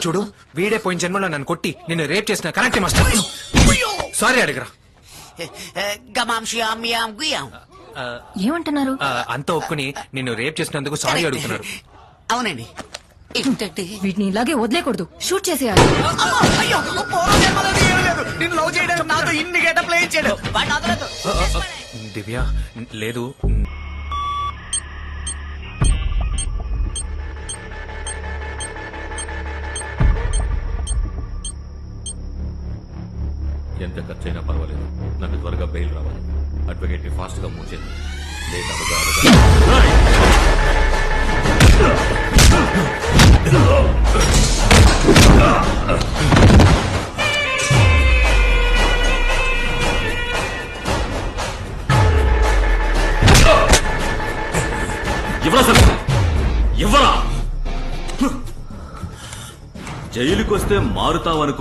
చూడు వీడే పోయిన జన్మలో నన్ను కొట్టి నిన్ను రేప్ చేసిన కరెక్టే మాస్టర్. సారీ అడిగరా. గమాం షియాం మియాం గుయాం. ఏమంటున్నారు? అంతా ఒప్పుకుని నిన్ను రేప్ చేసినందుకు సారీ అడుగుతున్నారు. అవునండి. ఏంటంటే వీటిని ఇలాగే వదిలేకూడదు, షూట్ చేసేయాలి. అయ్యో పూర్వ జన్మలో ఏమీ లేదు. నిన్ను లవ్ చేయడానికి నాతో ఇన్ని గెటప్ ప్లే ఇచ్చాడు. వాడిని వదలొద్దు. దివ్య లేదు. ఎంత ఖర్చైనా పర్వాలేదు, నాకు త్వరగా బెయిల్ రావాలి. అడ్వకేట్ ని ఫాస్ట్ గా మూవ్ చేయండి. లేట్ అవగా ఎవరా సార్, ఎవరా? జైలుకొస్తే మారుతావనుకు